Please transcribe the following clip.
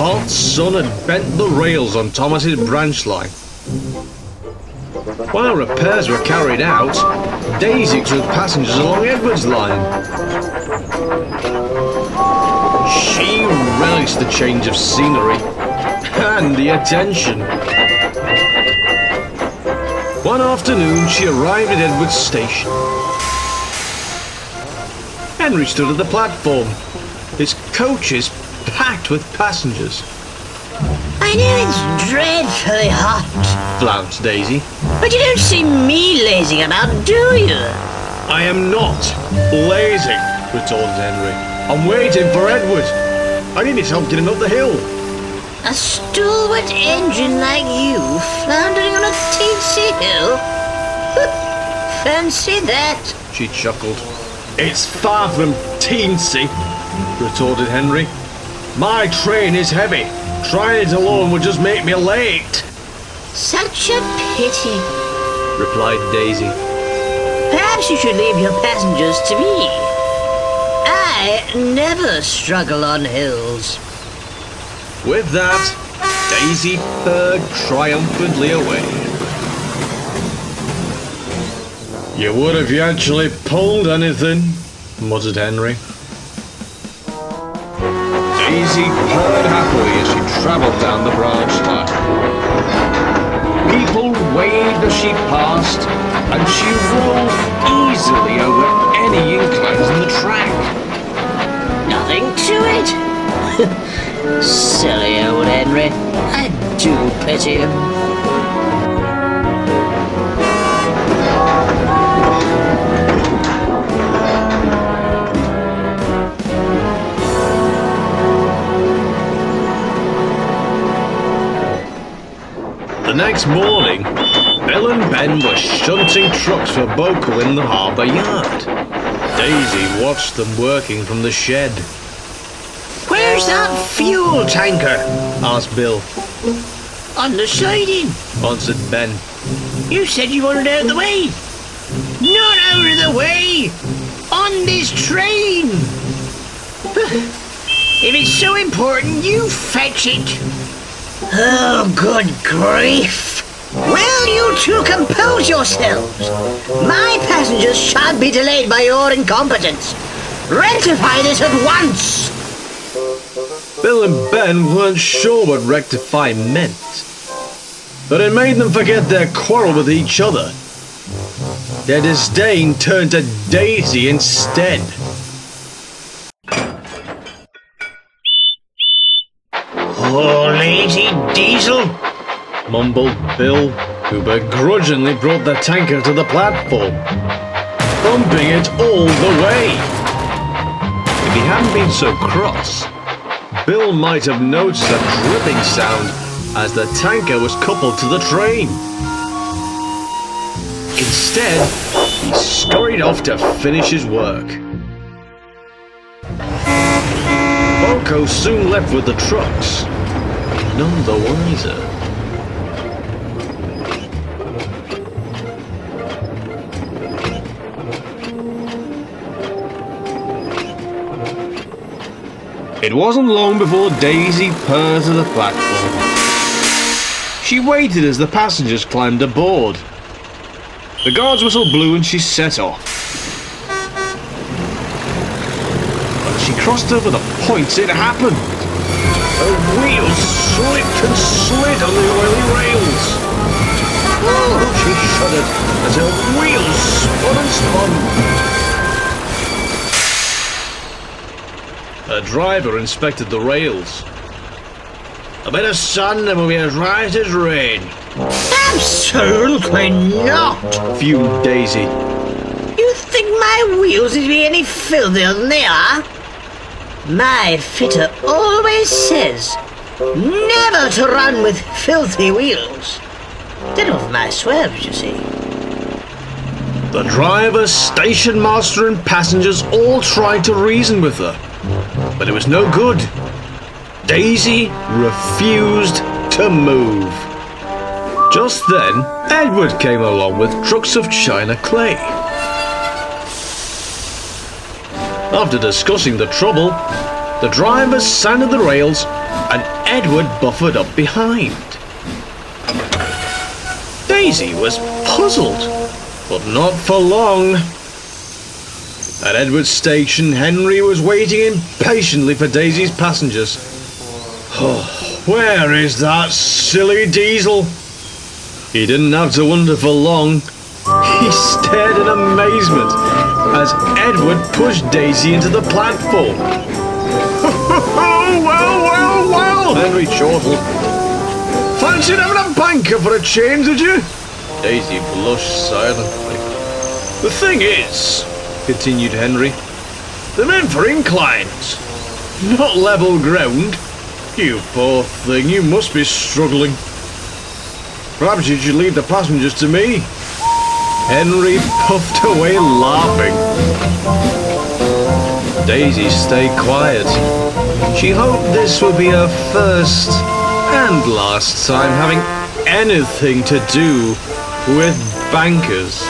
hot sun had bent the rails on Thomas's branch line. While repairs were carried out, Daisy took passengers along Edward's line. She relished the change of scenery and the attention. One afternoon, she arrived at Edward's station. Henry stood at the platform, his coaches packed with passengers. I know it's dreadfully hot, Flounced Daisy. but you don't see me lazing about, do you? I am not lazy, retorted Henry. I'm waiting for Edward. I need his help getting up the hill. A stalwart engine like you floundering on a teensy hill? Fancy that. She chuckled. It's far from teensy, retorted Henry. My train is heavy. Trying it alone would just make me late. Such a pity. Replied Daisy. Perhaps you should leave your passengers to me. I never struggle on hills. With that, Daisy purred triumphantly away. You would if you actually pulled anything, muttered Henry. Daisy purred happily as she travelled down the branch line. People waved as she passed, and she rolled easily over any inclines in the track. Nothing to it. Silly old Henry. I do pity him. The next morning, Bill and Ben were shunting trucks for Boco in the harbour yard. Daisy watched them working from the shed. Where's that fuel tanker? Asked Bill. On the siding. Answered Ben. You said you wanted out of the way. Not out of the way. On this train. If it's so important, you fetch it. Oh, good grief. Will you two compose yourselves? My passengers shan't be delayed by your incompetence. Rectify this at once. Bill and Ben weren't sure what rectify meant, but it made them forget their quarrel with each other. Their disdain turned to Daisy instead. Oh, lazy diesel, mumbled Bill, who begrudgingly brought the tanker to the platform, bumping it all the way. If he hadn't been so cross, Bill might have noticed a dripping sound as the tanker was coupled to the train. Instead, he scurried off to finish his work. Boco soon left with the trucks, none the wiser. It wasn't long before Daisy purred to the platform. She waited as the passengers climbed aboard. The guard's whistle blew and she set off. But as she crossed over the point, it happened. Her wheels slipped and slid on the oily rails. Oh, she shuddered as her wheels spun and spun. Her driver inspected the rails. A bit of sun and we'll be as right as rain. Absolutely not. Fumed Daisy. You think my wheels would be any filthier than they are? My fitter always says never to run with filthy wheels. They're not my swerves, you see. The driver, station master and passengers all tried to reason with her, but it was no good. Daisy refused to move. Just then, Edward came along with trucks of china clay. After discussing the trouble, The driver sanded the rails and Edward buffered up behind. Daisy was puzzled, but not for long. At Edward's station, Henry was waiting impatiently for Daisy's passengers. Oh, where is that silly diesel? He didn't have to wonder for long. He stared in amazement as Edward pushed Daisy into the platform. Well, Henry chortled. Fancied having a banker for a change, did you? Daisy blushed silently. The thing is, continued Henry, they're meant for inclines, not level ground. You poor thing, you must be struggling. Perhaps you should leave the passengers to me. Henry puffed away laughing. Daisy stayed quiet. She hoped this would be her first and last time having anything to do with bankers.